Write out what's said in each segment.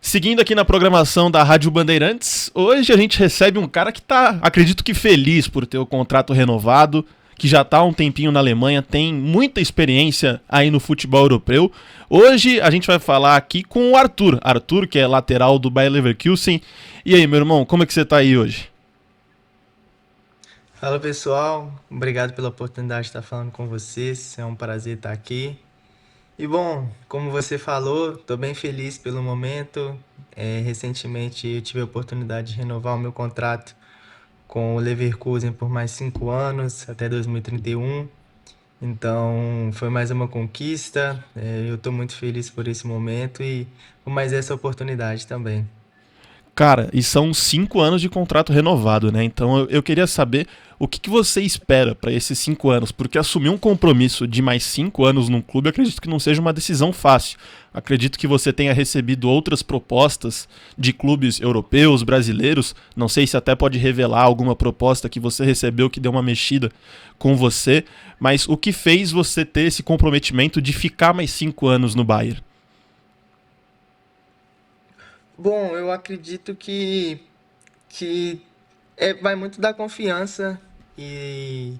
Seguindo aqui na programação da Rádio Bandeirantes, hoje a gente recebe um cara que tá, acredito que feliz por ter o contrato renovado, que já tá há um tempinho na Alemanha, tem muita experiência aí no futebol europeu. Hoje a gente vai falar aqui com o Arthur, que é lateral do Bayer Leverkusen. E aí, meu irmão, como é que você tá aí hoje? Fala pessoal, obrigado pela oportunidade de estar falando com vocês, é um prazer estar aqui. E bom, como você falou, estou bem feliz pelo momento. Recentemente eu tive a oportunidade de renovar o meu contrato com o Leverkusen por mais 5 anos, até 2031. Então foi mais uma conquista. Eu estou muito feliz por esse momento e por mais essa oportunidade também. Cara, e são 5 anos de contrato renovado, né? Então eu queria saber o que você espera para esses 5 anos, porque assumir um compromisso de mais 5 anos num clube, eu acredito que não seja uma decisão fácil. Acredito que você tenha recebido outras propostas de clubes europeus, brasileiros. Não sei se até pode revelar alguma proposta que você recebeu que deu uma mexida com você, mas o que fez você ter esse comprometimento de ficar mais 5 anos no Bayern? Bom, eu acredito que vai muito da confiança e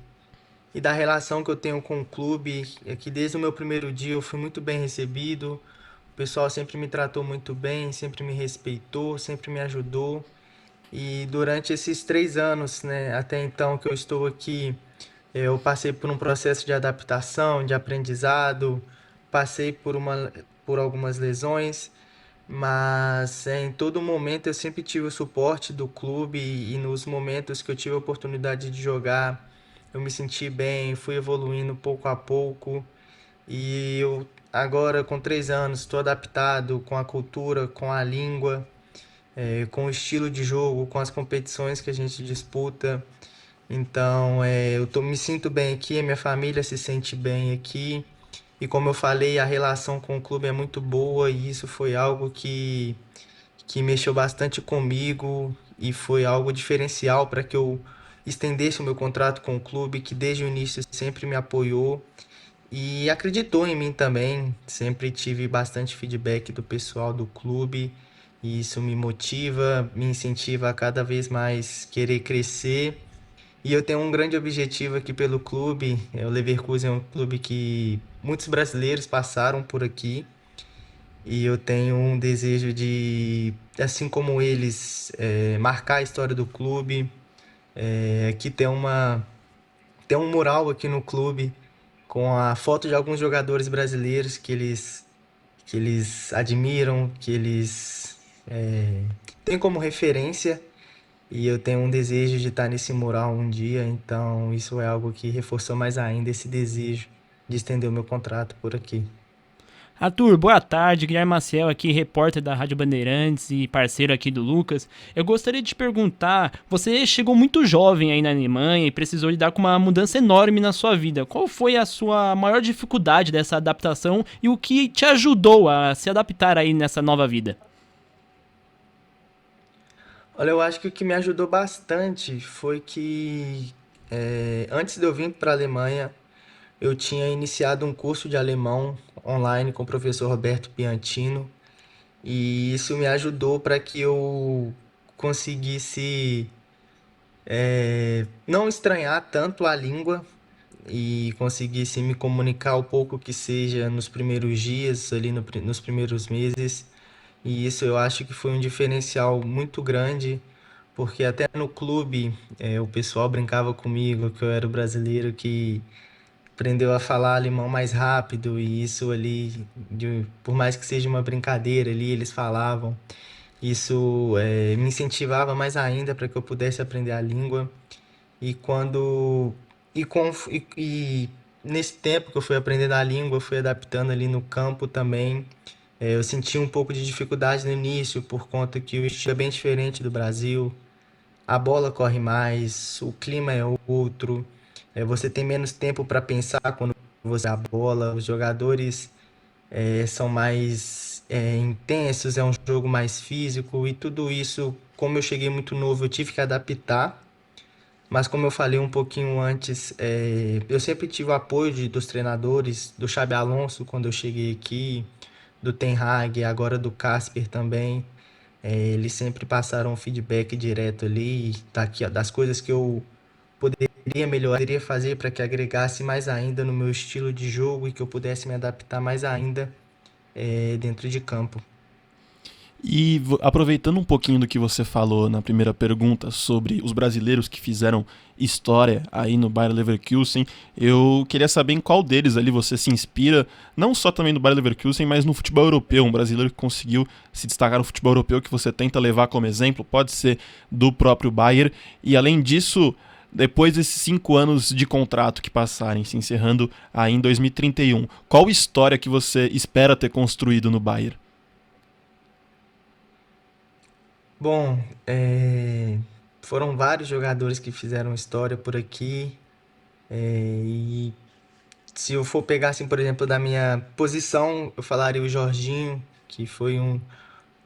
e da relação que eu tenho com o clube, é que desde o meu primeiro dia eu fui muito bem recebido, o pessoal sempre me tratou muito bem, sempre me respeitou, sempre me ajudou. E durante esses 3 anos, né, até então que eu estou aqui, eu passei por um processo de adaptação, de aprendizado, passei por algumas lesões, mas em todo momento eu sempre tive o suporte do clube e nos momentos que eu tive a oportunidade de jogar, eu me senti bem, fui evoluindo pouco a pouco e eu agora com 3 anos estou adaptado com a cultura, com a língua, com o estilo de jogo, com as competições que a gente disputa. Então, me sinto bem aqui, a minha família se sente bem aqui. E como eu falei, a relação com o clube é muito boa e isso foi algo que mexeu bastante comigo e foi algo diferencial para que eu estendesse o meu contrato com o clube, que desde o início sempre me apoiou e acreditou em mim também. Sempre tive bastante feedback do pessoal do clube e isso me motiva, me incentiva a cada vez mais querer crescer. E eu tenho um grande objetivo aqui pelo clube. O Leverkusen é um clube que muitos brasileiros passaram por aqui e eu tenho um desejo de, assim como eles, marcar a história do clube. Aqui tem um mural aqui no clube com a foto de alguns jogadores brasileiros que eles admiram, que eles têm como referência. E eu tenho um desejo de estar nesse mural um dia, então isso é algo que reforçou mais ainda esse desejo de estender o meu contrato por aqui. Arthur, boa tarde. Guilherme Maciel aqui, repórter da Rádio Bandeirantes e parceiro aqui do Lucas. Eu gostaria de te perguntar, você chegou muito jovem aí na Alemanha e precisou lidar com uma mudança enorme na sua vida. Qual foi a sua maior dificuldade dessa adaptação e o que te ajudou a se adaptar aí nessa nova vida? Olha, eu acho que o que me ajudou bastante foi que antes de eu vir para a Alemanha, eu tinha iniciado um curso de alemão online com o professor Roberto Piantino e isso me ajudou para que eu conseguisse não estranhar tanto a língua e conseguisse me comunicar o pouco que seja nos primeiros dias, ali nos primeiros meses. E isso eu acho que foi um diferencial muito grande, porque até no clube o pessoal brincava comigo que eu era o brasileiro que aprendeu a falar alemão mais rápido, e isso ali, por mais que seja uma brincadeira ali, eles falavam. Isso me incentivava mais ainda para que eu pudesse aprender a língua. E quando e nesse tempo que eu fui aprendendo a língua, eu fui adaptando ali no campo também. Eu senti um pouco de dificuldade no início por conta que o estilo é bem diferente do Brasil. A bola corre mais, o clima é outro. Você tem menos tempo para pensar quando você dá a bola. Os jogadores são mais intensos, é um jogo mais físico e tudo isso, como eu cheguei muito novo, eu tive que adaptar. Mas como eu falei um pouquinho antes, eu sempre tive o apoio dos treinadores, do Xabi Alonso quando eu cheguei aqui, do Ten Hag, agora do Kasper também. Eles sempre passaram um feedback direto ali, tá aqui, ó, das coisas que eu poderia melhorar, poderia fazer para que agregasse mais ainda no meu estilo de jogo e que eu pudesse me adaptar mais ainda dentro de campo. E aproveitando um pouquinho do que você falou na primeira pergunta sobre os brasileiros que fizeram história aí no Bayer Leverkusen, eu queria saber em qual deles ali você se inspira, não só também no Bayer Leverkusen, mas no futebol europeu, um brasileiro que conseguiu se destacar no futebol europeu que você tenta levar como exemplo, pode ser do próprio Bayer, e além disso, depois desses 5 anos de contrato que passarem, se encerrando aí em 2031, qual história que você espera ter construído no Bayer? Bom, foram vários jogadores que fizeram história por aqui. E se eu for pegar, assim, por exemplo, da minha posição, eu falaria o Jorginho, que foi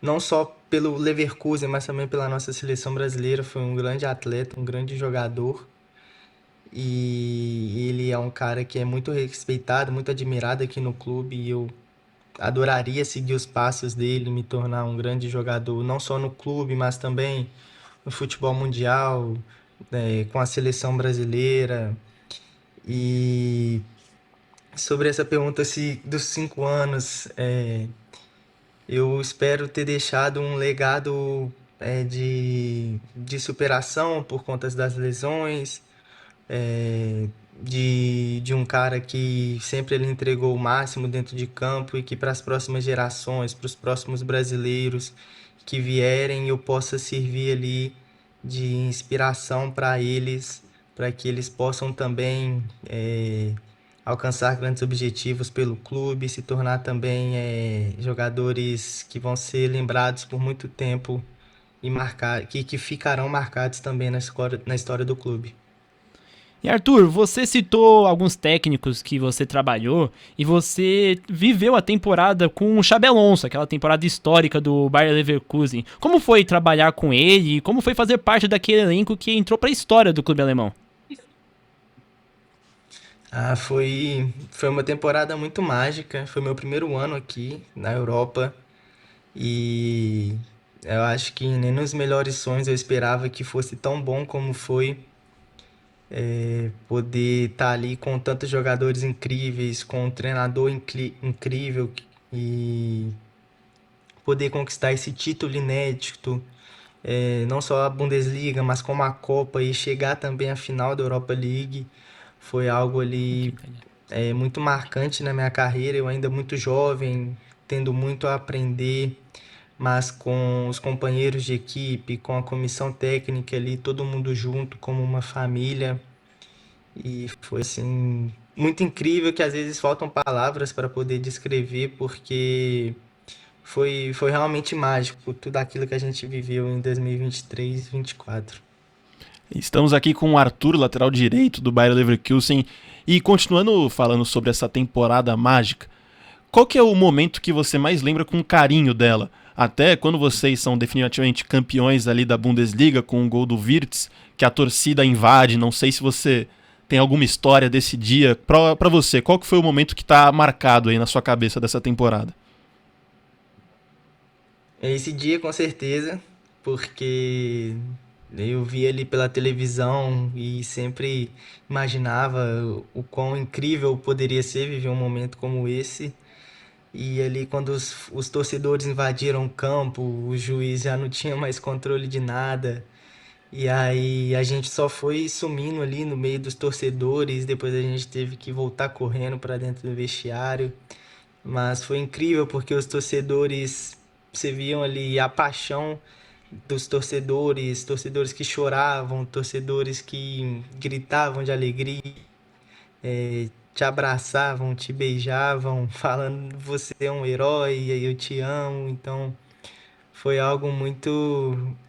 não só pelo Leverkusen, mas também pela nossa seleção brasileira, foi um grande atleta, um grande jogador. E ele é um cara que é muito respeitado, muito admirado aqui no clube. E eu adoraria seguir os passos dele, me tornar um grande jogador, não só no clube, mas também no futebol mundial, com a seleção brasileira. E sobre essa pergunta se, dos 5 anos, eu espero ter deixado um legado de superação por conta das lesões, é, de um cara que sempre ele entregou o máximo dentro de campo e que para as próximas gerações, para os próximos brasileiros que vierem, eu possa servir ali de inspiração para eles, para que eles possam também alcançar grandes objetivos pelo clube, se tornar também jogadores que vão ser lembrados por muito tempo e que ficarão marcados também na história do clube. E Arthur, você citou alguns técnicos que você trabalhou e você viveu a temporada com o Xabi Alonso, aquela temporada histórica do Bayer Leverkusen. Como foi trabalhar com ele e como foi fazer parte daquele elenco que entrou para a história do clube alemão? Foi uma temporada muito mágica. Foi meu primeiro ano aqui na Europa e eu acho que nem nos melhores sonhos eu esperava que fosse tão bom como foi. Poder estar ali com tantos jogadores incríveis, com um treinador incrível e poder conquistar esse título inédito, não só a Bundesliga, mas como a Copa e chegar também à final da Europa League, foi algo ali muito marcante na minha carreira. Eu ainda muito jovem, tendo muito a aprender, mas com os companheiros de equipe, com a comissão técnica ali, todo mundo junto como uma família. E foi assim muito incrível que às vezes faltam palavras para poder descrever, porque foi realmente mágico tudo aquilo que a gente viveu em 2023 e 2024. Estamos aqui com o Arthur, lateral direito do Bayer Leverkusen, e continuando falando sobre essa temporada mágica, qual que é o momento que você mais lembra com carinho dela? Até quando vocês são definitivamente campeões ali da Bundesliga com o gol do Wirtz, que a torcida invade, não sei se você tem alguma história desse dia. Pra você, qual que foi o momento que tá marcado aí na sua cabeça dessa temporada? Esse dia com certeza, porque eu via ali pela televisão e sempre imaginava o quão incrível poderia ser viver um momento como esse. E ali quando os torcedores invadiram o campo, o juiz já não tinha mais controle de nada. E aí a gente só foi sumindo ali no meio dos torcedores, depois a gente teve que voltar correndo para dentro do vestiário. Mas foi incrível porque os torcedores, você viam ali a paixão dos torcedores, torcedores que choravam, torcedores que gritavam de alegria, te abraçavam, te beijavam, falando você é um herói, eu te amo. Então foi algo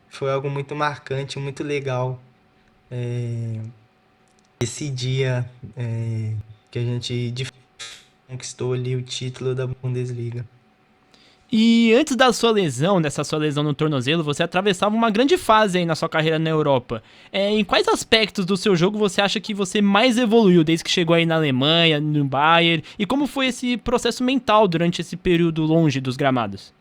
foi algo muito marcante, muito legal. Esse dia que a gente conquistou ali o título da Bundesliga. E antes da sua lesão, dessa sua lesão no tornozelo, você atravessava uma grande fase aí na sua carreira na Europa. Em quais aspectos do seu jogo você acha que você mais evoluiu desde que chegou aí na Alemanha, no Bayern? E como foi esse processo mental durante esse período longe dos gramados?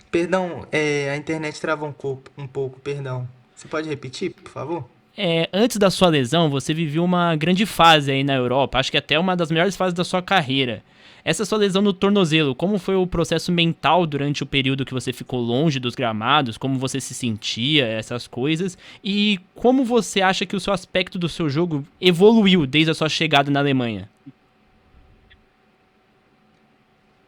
Perdão, a internet travou um pouco, perdão. Você pode repetir, por favor? Antes da sua lesão, você viveu uma grande fase aí na Europa, acho que até uma das melhores fases da sua carreira. Essa sua lesão no tornozelo, como foi o processo mental durante o período que você ficou longe dos gramados? Como você se sentia, essas coisas? E como você acha que o seu aspecto do seu jogo evoluiu desde a sua chegada na Alemanha?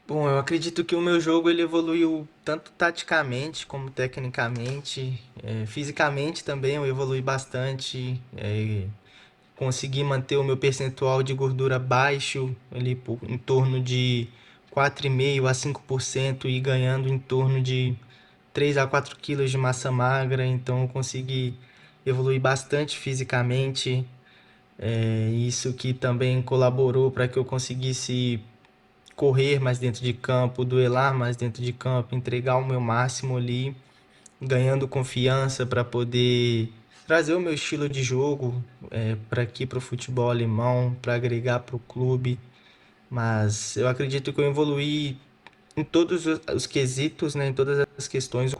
Bom, eu acredito que o meu jogo ele evoluiu tanto taticamente como tecnicamente, fisicamente também eu evolui bastante, consegui manter o meu percentual de gordura baixo, ali em torno de 4,5 a 5% e ganhando em torno de 3 a 4 quilos de massa magra, então eu consegui evoluir bastante fisicamente, isso que também colaborou para que eu conseguisse correr mais dentro de campo, duelar mais dentro de campo, entregar o meu máximo ali, ganhando confiança para poder trazer o meu estilo de jogo para aqui para o futebol alemão, para agregar para o clube. Mas eu acredito que eu evoluí em todos os quesitos, né, em todas as questões.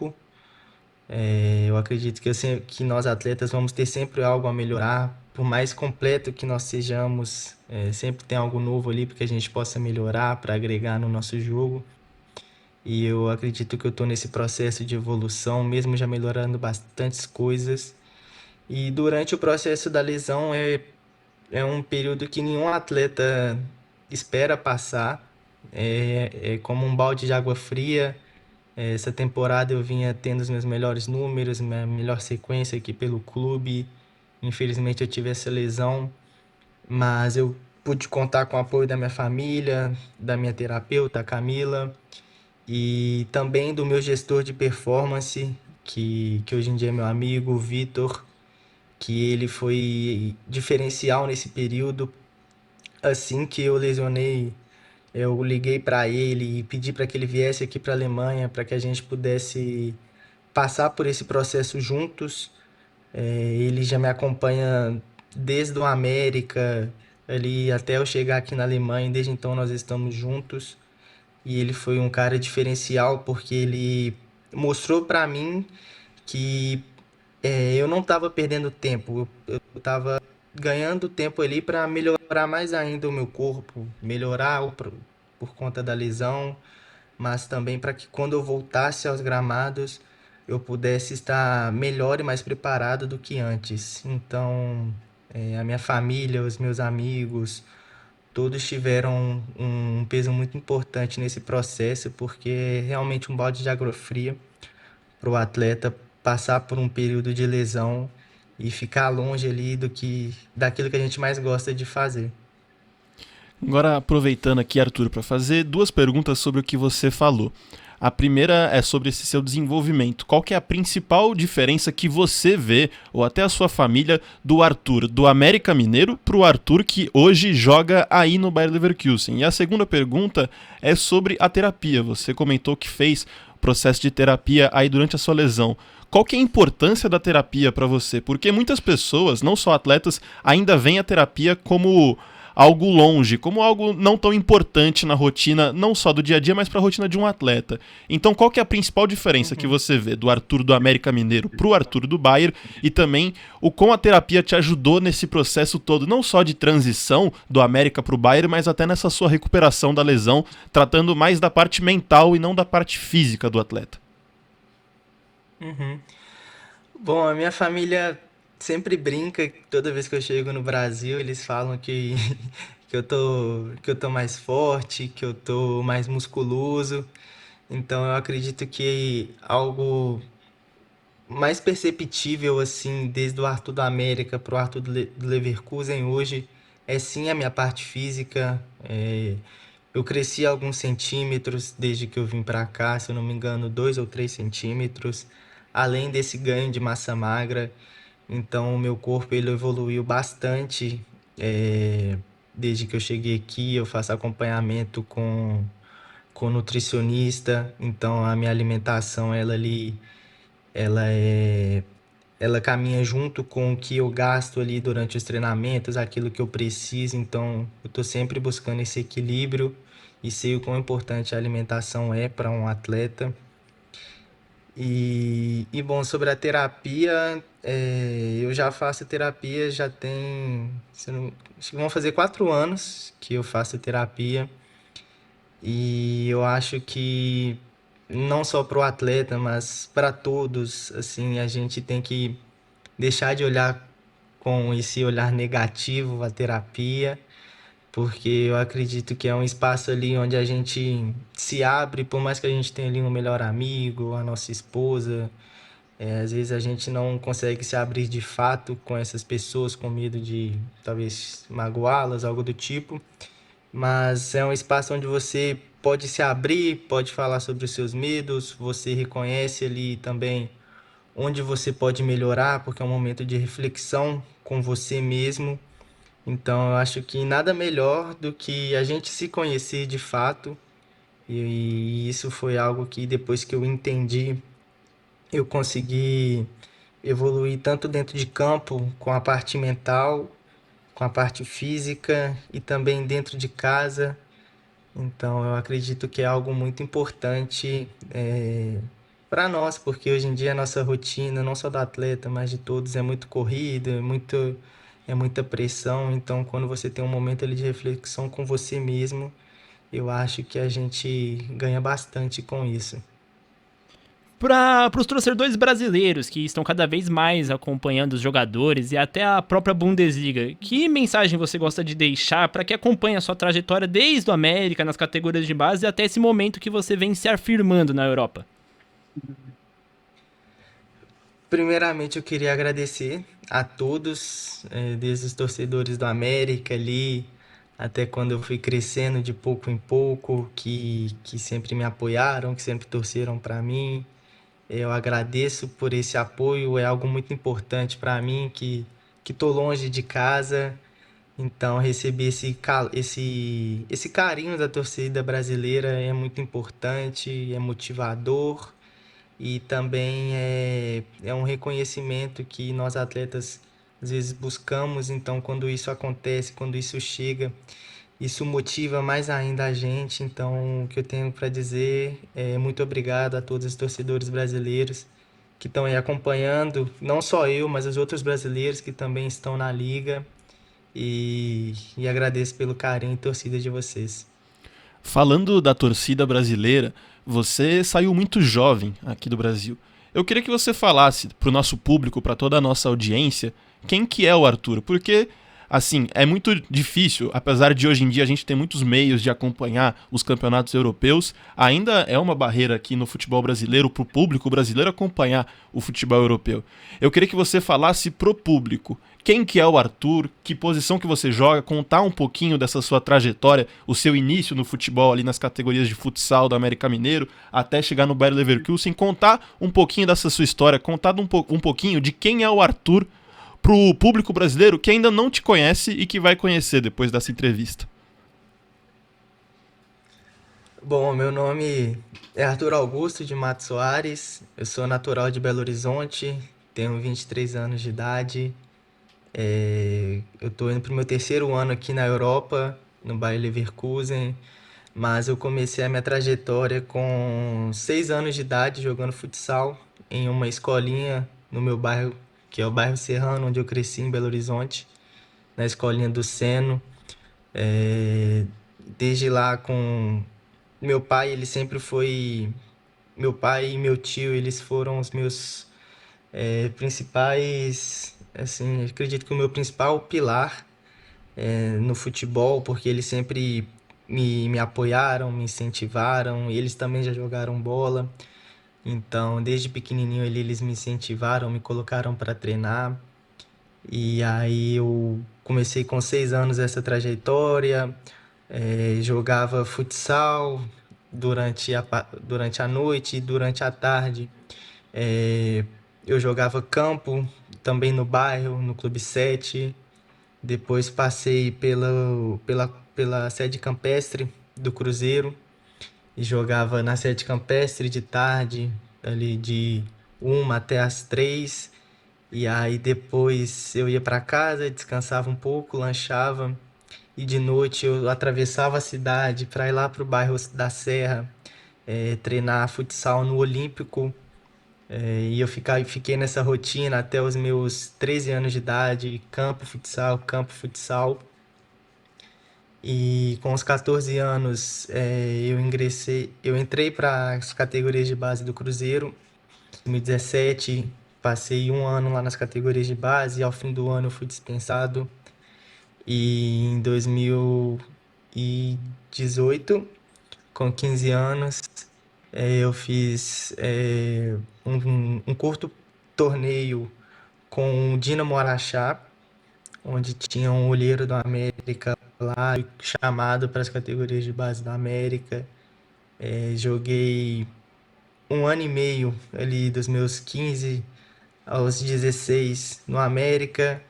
Eu acredito que nós atletas vamos ter sempre algo a melhorar, por mais completo que nós sejamos, sempre tem algo novo ali para que a gente possa melhorar, para agregar no nosso jogo. E eu acredito que eu estou nesse processo de evolução, mesmo já melhorando bastantes coisas. E durante o processo da lesão é um período que nenhum atleta espera passar. É como um balde de água fria. Essa temporada eu vinha tendo os meus melhores números, minha melhor sequência aqui pelo clube. Infelizmente eu tive essa lesão, mas eu pude contar com o apoio da minha família, da minha terapeuta, a Camila, e também do meu gestor de performance, que hoje em dia é meu amigo, o Vitor, que ele foi diferencial nesse período. Assim que eu lesionei, eu liguei para ele e pedi para que ele viesse aqui para a Alemanha para que a gente pudesse passar por esse processo juntos. Ele já me acompanha desde o América ali até eu chegar aqui na Alemanha. Desde então nós estamos juntos e ele foi um cara diferencial porque ele mostrou para mim que eu não estava perdendo tempo, eu estava ganhando tempo ali para melhorar mais ainda o meu corpo, melhorar por conta da lesão, mas também para que quando eu voltasse aos gramados eu pudesse estar melhor e mais preparado do que antes. Então, a minha família, os meus amigos, todos tiveram um peso muito importante nesse processo, porque é realmente um balde de água fria para o atleta passar por um período de lesão e ficar longe ali daquilo que a gente mais gosta de fazer. Agora, aproveitando aqui, Arthur, para fazer duas perguntas sobre o que você falou. A primeira é sobre esse seu desenvolvimento. Qual que é a principal diferença que você vê, ou até a sua família, do Arthur do América Mineiro para o Arthur que hoje joga aí no Bayer Leverkusen? E a segunda pergunta é sobre a terapia. Você comentou que fez processo de terapia aí durante a sua lesão. Qual que é a importância da terapia para você? Porque muitas pessoas, não só atletas, ainda veem a terapia como algo longe, como algo não tão importante na rotina, não só do dia a dia, mas para a rotina de um atleta. Então, qual que é a principal diferença que você vê do Arthur do América Mineiro para o Arthur do Bayern e também o como a terapia te ajudou nesse processo todo, não só de transição do América para o Bayern, mas até nessa sua recuperação da lesão, tratando mais da parte mental e não da parte física do atleta? Uhum. Bom, a minha família sempre brinca toda vez que eu chego no Brasil, eles falam que, que eu tô mais forte, que eu tô mais musculoso. Então eu acredito que algo mais perceptível assim, desde o Arthur da América pro Arthur do Leverkusen hoje, é sim a minha parte física. Eu cresci alguns centímetros desde que eu vim para cá, se eu não me engano, 2 ou 3 centímetros, além desse ganho de massa magra. Então, o meu corpo ele evoluiu bastante desde que eu cheguei aqui. Eu faço acompanhamento com nutricionista, então a minha alimentação ela é ela caminha junto com o que eu gasto ali durante os treinamentos, aquilo que eu preciso, então eu estou sempre buscando esse equilíbrio e sei o quão importante a alimentação é para um atleta. E bom, sobre a terapia, eu já faço terapia, já tem, se eu não, acho que vão fazer 4 anos que eu faço terapia. E eu acho que não só para o atleta, mas para todos, assim, a gente tem que deixar de olhar com esse olhar negativo a terapia, porque eu acredito que é um espaço ali onde a gente se abre, por mais que a gente tenha ali um melhor amigo, a nossa esposa, às vezes a gente não consegue se abrir de fato com essas pessoas com medo de talvez magoá-las, algo do tipo. Mas é um espaço onde você pode se abrir, pode falar sobre os seus medos, você reconhece ali também onde você pode melhorar, porque é um momento de reflexão com você mesmo. Então, eu acho que nada melhor do que a gente se conhecer de fato. E isso foi algo que depois que eu entendi, eu consegui evoluir tanto dentro de campo, com a parte mental, com a parte física e também dentro de casa. Então, eu acredito que é algo muito importante para nós, porque hoje em dia a nossa rotina, não só do atleta, mas de todos, é muito corrida, é muita pressão. Então, quando você tem um momento ali de reflexão com você mesmo, eu acho que a gente ganha bastante com isso. Para os torcedores brasileiros que estão cada vez mais acompanhando os jogadores e até a própria Bundesliga, que mensagem você gosta de deixar para que acompanhe a sua trajetória desde o América, nas categorias de base, até esse momento que você vem se afirmando na Europa? Primeiramente, eu queria agradecer a todos, desde os torcedores do América ali, até quando eu fui crescendo de pouco em pouco, que sempre me apoiaram, que sempre torceram para mim. Eu agradeço por esse apoio, é algo muito importante para mim, que tô longe de casa, então receber esse carinho da torcida brasileira é muito importante, é motivador e também é um reconhecimento que nós atletas às vezes buscamos, então quando isso acontece, quando isso chega, isso motiva mais ainda a gente. Então, o que eu tenho para dizer é muito obrigado a todos os torcedores brasileiros que estão aí acompanhando, não só eu, mas os outros brasileiros que também estão na liga. E agradeço pelo carinho e torcida de vocês. Falando da torcida brasileira, você saiu muito jovem aqui do Brasil. Eu queria que você falasse para o nosso público, para toda a nossa audiência, quem que é o Arthur, porque assim, é muito difícil, apesar de hoje em dia a gente ter muitos meios de acompanhar os campeonatos europeus, ainda é uma barreira aqui no futebol brasileiro, para o público brasileiro acompanhar o futebol europeu. Eu queria que você falasse pro público quem que é o Arthur, que posição que você joga, contar um pouquinho dessa sua trajetória, o seu início no futebol ali nas categorias de futsal do América Mineiro, até chegar no Bayer Leverkusen, contar um pouquinho dessa sua história, contar um pouquinho de quem é o Arthur pro público brasileiro que ainda não te conhece e que vai conhecer depois dessa entrevista. Bom, meu nome é Arthur Augusto de Matos Soares, eu sou natural de Belo Horizonte, tenho 23 anos de idade. Eu estou indo para o meu terceiro ano aqui na Europa, no Bayer Leverkusen, mas eu comecei a minha trajetória com 6 anos de idade jogando futsal em uma escolinha no meu bairro, que é o bairro Serrano, onde eu cresci em Belo Horizonte, na escolinha do Seno. É, Desde lá com meu pai, ele sempre foi. Meu pai e meu tio, eles foram os meus principais. Assim, acredito que o meu principal pilar no futebol, porque eles sempre me apoiaram, me incentivaram, e eles também já jogaram bola. Então, desde pequenininho eles me incentivaram, me colocaram para treinar. E aí eu comecei com 6 anos essa trajetória, jogava futsal durante a noite e durante a tarde. eh, eu jogava campo também no bairro, no Clube 7. Depois passei pela sede campestre do Cruzeiro e jogava na sede campestre de tarde, ali de 1 até as 3. E aí depois eu ia para casa, descansava um pouco, lanchava. E de noite eu atravessava a cidade para ir lá pro bairro da Serra, treinar futsal no Olímpico. E fiquei nessa rotina até os meus 13 anos de idade, campo, futsal, campo, futsal. E com os 14 anos, eu entrei para as categorias de base do Cruzeiro. Em 2017, passei um ano lá nas categorias de base e ao fim do ano eu fui dispensado. E em 2018, com 15 anos, eu fiz um curto torneio com o Dinamo Araxá, onde tinha um olheiro do América lá, chamado para as categorias de base do América. Joguei um ano e meio ali dos meus 15 aos 16 no América,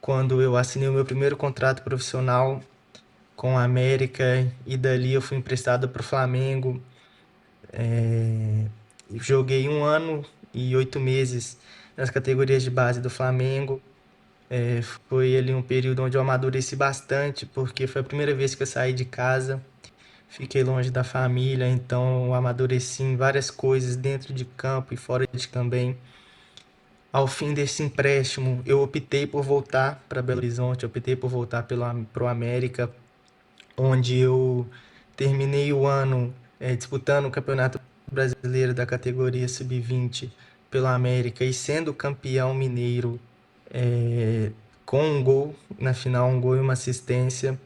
quando eu assinei o meu primeiro contrato profissional com a América, e dali eu fui emprestado para o Flamengo. Joguei um ano e 8 meses nas categorias de base do Flamengo. Foi ali um período onde eu amadureci bastante, porque foi a primeira vez que eu saí de casa, fiquei longe da família, então eu amadureci em várias coisas dentro de campo e fora de também. Ao fim desse empréstimo, eu optei por voltar para Belo Horizonte, optei por voltar pro América, onde eu terminei o ano disputando o Campeonato Brasileiro da categoria Sub-20 pela América e sendo campeão mineiro, com um gol na final, um gol e uma assistência.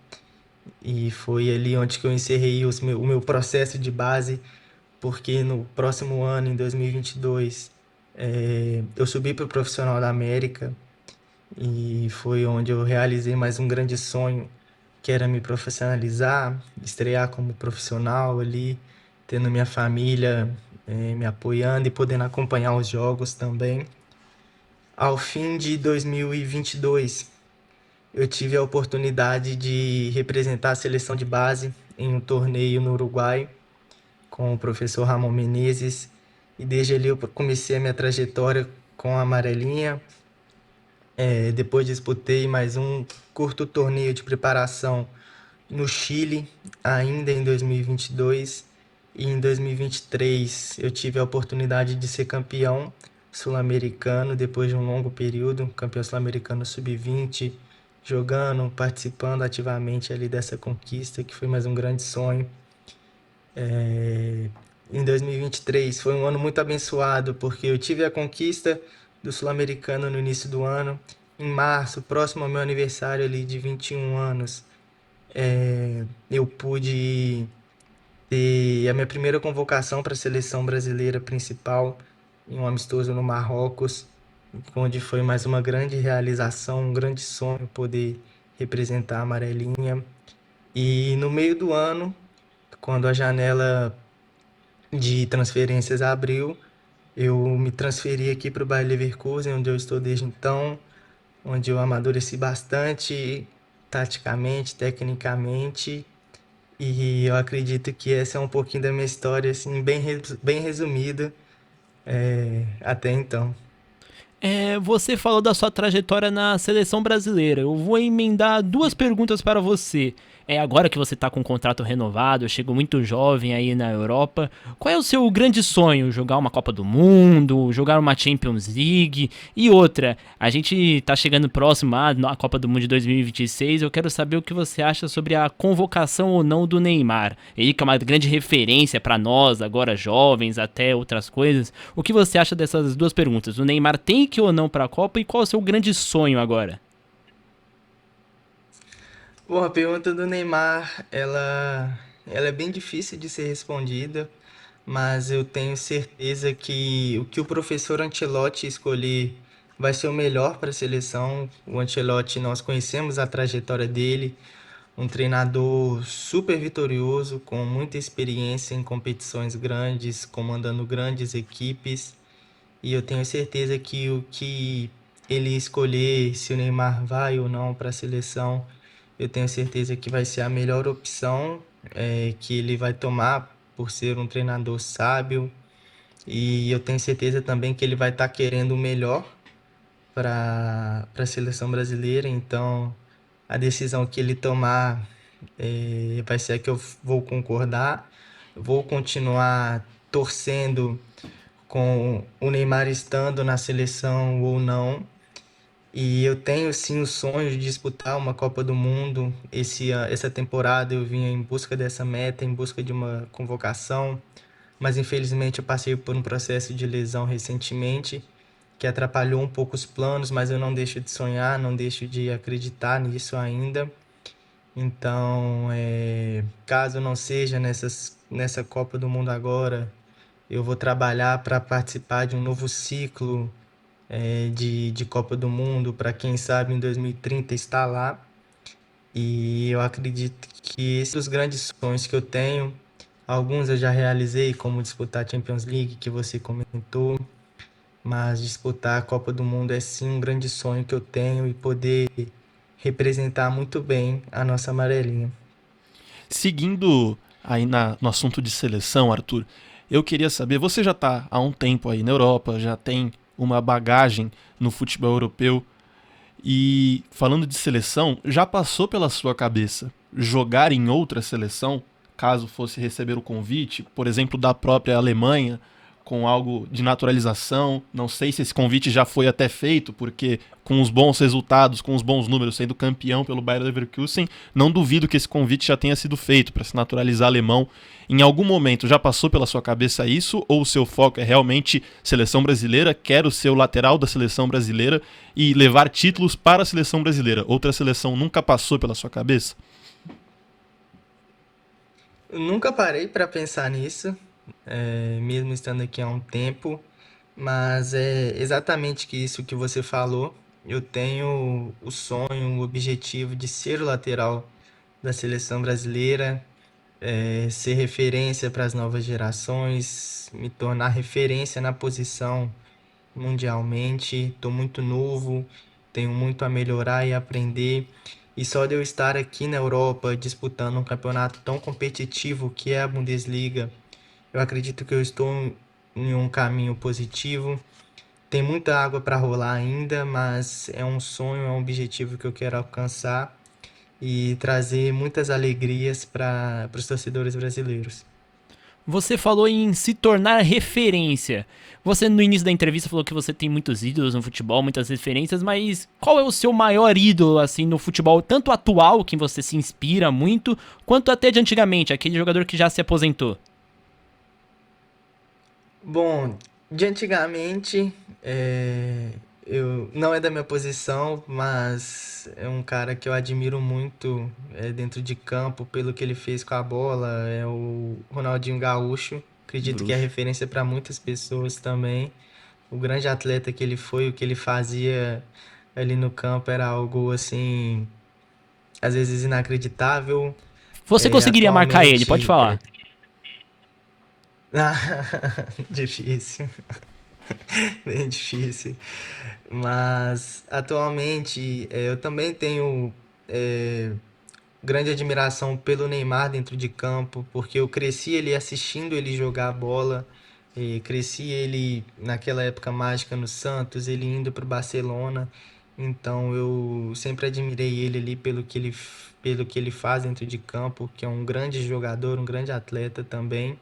E foi ali onde que eu encerrei o meu processo de base, porque no próximo ano, em 2022, eu subi para o Profissional da América e foi onde eu realizei mais um grande sonho, que era me profissionalizar, estrear como profissional ali, tendo minha família me apoiando e podendo acompanhar os jogos também. Ao fim de 2022, eu tive a oportunidade de representar a seleção de base em um torneio no Uruguai com o professor Ramon Menezes, e desde ali eu comecei a minha trajetória com a amarelinha. Depois disputei mais um curto torneio de preparação no Chile, ainda em 2022. E em 2023 eu tive a oportunidade de ser campeão sul-americano depois de um longo período, campeão sul-americano sub-20, jogando, participando ativamente ali dessa conquista, que foi mais um grande sonho. Em 2023 foi um ano muito abençoado, porque eu tive a conquista do sul-americano no início do ano. Em março, próximo ao meu aniversário ali de 21 anos, eu pude ter a minha primeira convocação para a seleção brasileira principal em um amistoso no Marrocos, onde foi mais uma grande realização, um grande sonho poder representar a amarelinha. E no meio do ano, quando a janela de transferências abriu, eu me transferi aqui para o Bayer Leverkusen, onde eu estou desde então, onde eu amadureci bastante, taticamente, tecnicamente, e eu acredito que essa é um pouquinho da minha história, assim, bem resumida, até então. Você falou da sua trajetória na seleção brasileira. Eu vou emendar duas perguntas para você. Agora que você está com um contrato renovado, chegou muito jovem aí na Europa, qual é o seu grande sonho? Jogar uma Copa do Mundo, jogar uma Champions League? E outra, a gente está chegando próximo à Copa do Mundo de 2026, eu quero saber o que você acha sobre a convocação ou não do Neymar. Ele que é uma grande referência para nós, agora jovens, até outras coisas. O que você acha dessas duas perguntas? O Neymar tem que ir ou não para a Copa e qual é o seu grande sonho agora? Bom, a pergunta do Neymar, ela é bem difícil de ser respondida, mas eu tenho certeza que o professor Ancelotti escolher vai ser o melhor para a seleção. O Ancelotti, nós conhecemos a trajetória dele, um treinador super vitorioso, com muita experiência em competições grandes, comandando grandes equipes. E eu tenho certeza que o que ele escolher, se o Neymar vai ou não para a seleção, eu tenho certeza que vai ser a melhor opção que ele vai tomar por ser um treinador sábio e eu tenho certeza também que ele vai estar querendo o melhor para a seleção brasileira. Então, a decisão que ele tomar vai ser a que eu vou concordar. Vou continuar torcendo com o Neymar estando na seleção ou não. E eu tenho sim o sonho de disputar uma Copa do Mundo. Essa temporada eu vim em busca dessa meta, em busca de uma convocação, mas infelizmente eu passei por um processo de lesão recentemente que atrapalhou um pouco os planos, mas eu não deixo de sonhar, não deixo de acreditar nisso ainda. Então, caso não seja nessa Copa do Mundo agora, eu vou trabalhar para participar de um novo ciclo de Copa do Mundo, para quem sabe em 2030 estar lá. E eu acredito que esses são os grandes sonhos que eu tenho. Alguns eu já realizei, como disputar a Champions League, que você comentou, mas disputar a Copa do Mundo é sim um grande sonho que eu tenho e poder representar muito bem a nossa amarelinha. Seguindo aí no assunto de seleção, Arthur, eu queria saber, você já está há um tempo aí na Europa, já tem uma bagagem no futebol europeu, e falando de seleção, já passou pela sua cabeça jogar em outra seleção, caso fosse receber o convite, por exemplo, da própria Alemanha, com algo de naturalização? Não sei se esse convite já foi até feito, porque com os bons resultados, com os bons números, sendo campeão pelo Bayer Leverkusen, não duvido que esse convite já tenha sido feito para se naturalizar alemão. Em algum momento já passou pela sua cabeça isso, ou o seu foco é realmente seleção brasileira, quero ser o lateral da seleção brasileira e levar títulos para a seleção brasileira? Outra seleção nunca passou pela sua cabeça? Eu nunca parei para pensar nisso, mesmo estando aqui há um tempo, mas é exatamente que isso que você falou. Eu tenho o sonho, o objetivo de ser o lateral da seleção brasileira, ser referência para as novas gerações, me tornar referência na posição mundialmente. Estou muito novo, tenho muito a melhorar e aprender. E só de eu estar aqui na Europa disputando um campeonato tão competitivo que é a Bundesliga, eu acredito que eu estou em um caminho positivo. Tem muita água para rolar ainda, mas é um sonho, é um objetivo que eu quero alcançar e trazer muitas alegrias para os torcedores brasileiros. Você falou em se tornar referência. Você no início da entrevista falou que você tem muitos ídolos no futebol, muitas referências, mas qual é o seu maior ídolo assim no futebol, tanto atual, que você se inspira muito, quanto até de antigamente, aquele jogador que já se aposentou? Bom, de antigamente, eu não é da minha posição, mas é um cara que eu admiro muito dentro de campo pelo que ele fez com a bola, é o Ronaldinho Gaúcho. Acredito que é Bruxo. referência para muitas pessoas também. O grande atleta que ele foi, o que ele fazia ali no campo era algo assim, às vezes inacreditável. Você conseguiria marcar ele, pode Atualmente, falar. difícil, bem difícil. Mas atualmente eu também tenho grande admiração pelo Neymar dentro de campo, porque eu cresci ele assistindo ele jogar bola, e cresci ele naquela época mágica no Santos, ele indo para o Barcelona. Então eu sempre admirei ele ali pelo que ele faz dentro de campo, que é um grande jogador, um grande atleta também.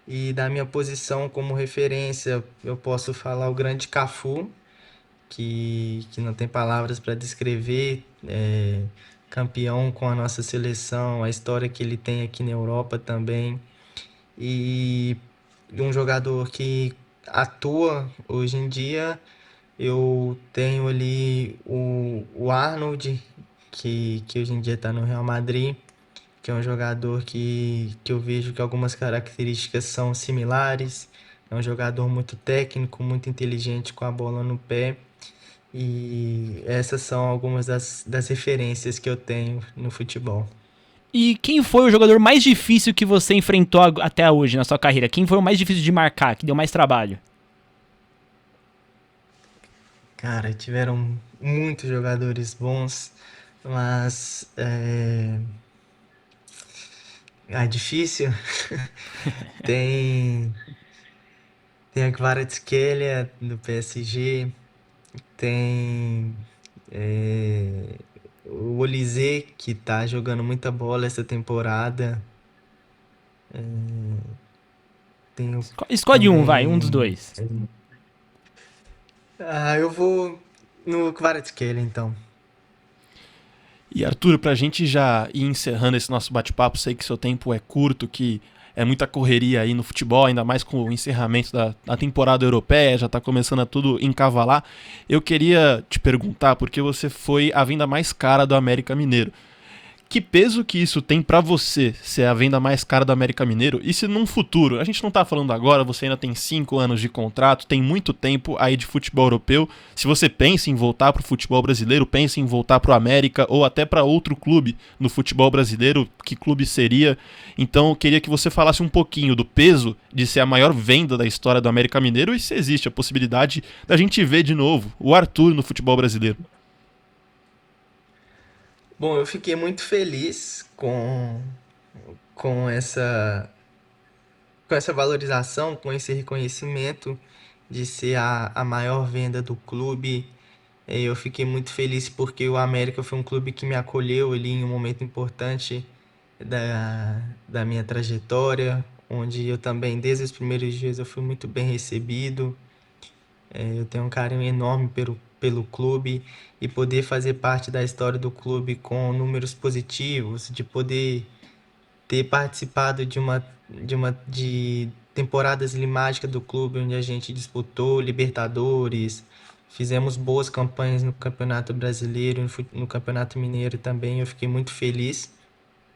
E da minha posição como referência, eu posso falar o grande Cafu, que não tem palavras para descrever, campeão com a nossa seleção, a história que ele tem aqui na Europa também, e um jogador que atua hoje em dia, eu tenho ali o Arnold, que hoje em dia está no Real Madrid, que é um jogador que eu vejo que algumas características são similares, é um jogador muito técnico, muito inteligente com a bola no pé. E essas são algumas das referências que eu tenho no futebol. E quem foi o jogador mais difícil que você enfrentou até hoje na sua carreira? Quem foi o mais difícil de marcar, que deu mais trabalho? Cara, tiveram muitos jogadores bons, mas Ah, difícil. Tem, tem a Kvaratskhelia do PSG, tem é, o Olise, que tá jogando muita bola essa temporada. Tem Escolhe um, vai, um dos também. dois. Ah, eu vou no Kvaratskhelia, então. E Arthur, pra gente já ir encerrando esse nosso bate-papo, sei que seu tempo é curto, que é muita correria aí no futebol, ainda mais com o encerramento da temporada europeia, já tá começando a tudo encavalar. Eu queria te perguntar, porque você foi a venda mais cara do América Mineiro. Que peso que isso tem pra você ser a venda mais cara do América Mineiro? E se num futuro, a gente não tá falando agora, você ainda tem 5 anos de contrato, tem muito tempo aí de futebol europeu. Se você pensa em voltar pro futebol brasileiro, pensa em voltar pro América ou até pra outro clube no futebol brasileiro, que clube seria? Então eu queria que você falasse um pouquinho do peso de ser a maior venda da história do América Mineiro e se existe a possibilidade da gente ver de novo o Arthur no futebol brasileiro. Bom, eu fiquei muito feliz com essa valorização, com esse reconhecimento de ser a maior venda do clube. Eu fiquei muito feliz porque o América foi um clube que me acolheu ali em um momento importante da minha trajetória, onde eu também, desde os primeiros dias, eu fui muito bem recebido. Eu tenho um carinho enorme pelo clube e poder fazer parte da história do clube com números positivos, de poder ter participado de temporadas mágicas do clube, onde a gente disputou Libertadores, fizemos boas campanhas no Campeonato Brasileiro, no Campeonato Mineiro também. Eu fiquei muito feliz,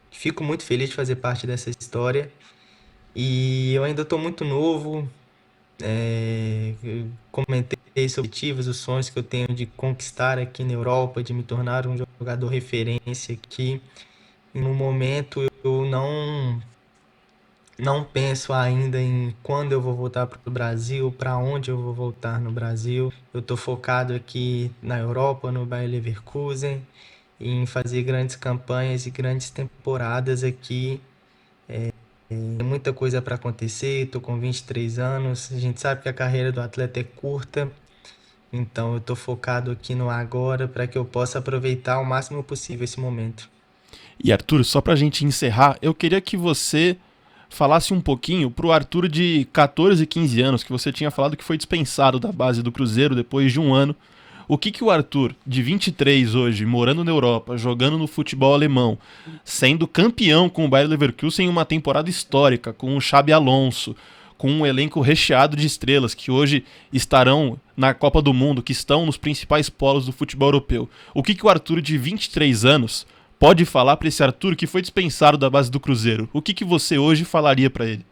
fico muito feliz de fazer parte dessa história. E eu ainda estou muito novo, eu comentei sobre objetivos, os sonhos que eu tenho de conquistar aqui na Europa, de me tornar um jogador referência aqui. E no momento eu não penso ainda em quando eu vou voltar para o Brasil, para onde eu vou voltar no Brasil. Eu estou focado aqui na Europa, no Bayer Leverkusen, em fazer grandes campanhas e grandes temporadas aqui. Tem muita coisa para acontecer, estou com 23 anos. A gente sabe que a carreira do atleta é curta, então eu estou focado aqui no agora para que eu possa aproveitar o máximo possível esse momento. E Arthur, só pra gente encerrar, eu queria que você falasse um pouquinho pro Arthur de 14, 15 anos, que você tinha falado que foi dispensado da base do Cruzeiro depois de um ano. O que que o Arthur, de 23 hoje, morando na Europa, jogando no futebol alemão, sendo campeão com o Bayer Leverkusen em uma temporada histórica, com o Xabi Alonso, com um elenco recheado de estrelas que hoje estarão na Copa do Mundo, que estão nos principais polos do futebol europeu. O que que o Arthur, de 23 anos, pode falar para esse Arthur que foi dispensado da base do Cruzeiro? O que que você hoje falaria para ele?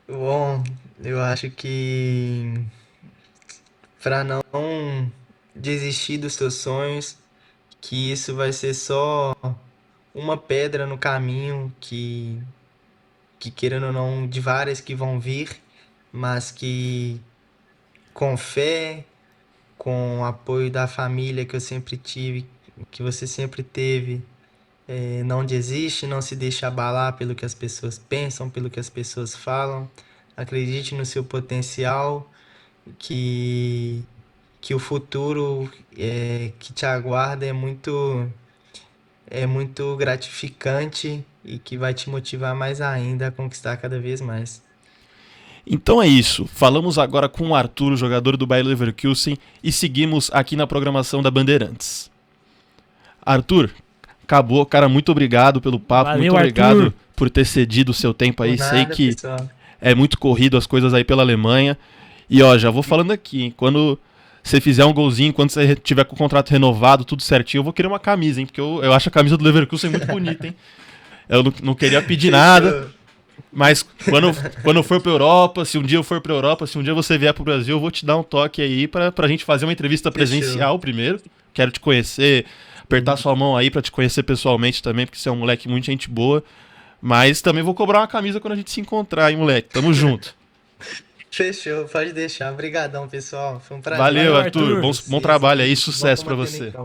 Bom, eu acho que para não desistir dos seus sonhos, que isso vai ser só uma pedra no caminho que querendo ou não, de várias que vão vir, mas que com fé, com o apoio da família que eu sempre tive, que você sempre teve, não desiste, não se deixe abalar pelo que as pessoas pensam, pelo que as pessoas falam. Acredite no seu potencial, que, que o futuro que te aguarda é muito gratificante e que vai te motivar mais ainda a conquistar cada vez mais. Então é isso. Falamos agora com o Arthur, jogador do Bayer Leverkusen, e seguimos aqui na programação da Bandeirantes. Arthur, acabou. Cara, muito obrigado pelo papo, Valeu, muito obrigado Arthur. por ter cedido o seu tempo Por aí. Sei nada, que pessoal. é muito corrido as coisas aí pela Alemanha. E ó, já vou falando aqui, hein? Quando você fizer um golzinho, quando você tiver com o contrato renovado, tudo certinho, eu vou querer uma camisa, hein? Porque eu acho a camisa do Leverkusen muito bonita, hein? Eu não queria pedir nada, Fechou. mas quando eu for pra Europa, se um dia eu for pra Europa, se um dia você vier pro Brasil, eu vou te dar um toque aí pra gente fazer uma entrevista Fechou. presencial primeiro. Quero te conhecer, apertar sua mão aí pra te conhecer pessoalmente também, porque você é um moleque muito gente boa. Mas também vou cobrar uma camisa quando a gente se encontrar, hein, moleque? Tamo junto. Fechou, pode deixar. Obrigadão, pessoal. Foi um prazer Valeu, Valeu, Arthur. Arthur. Bom vocês. trabalho aí, Vamos sucesso pra combater no você. campo.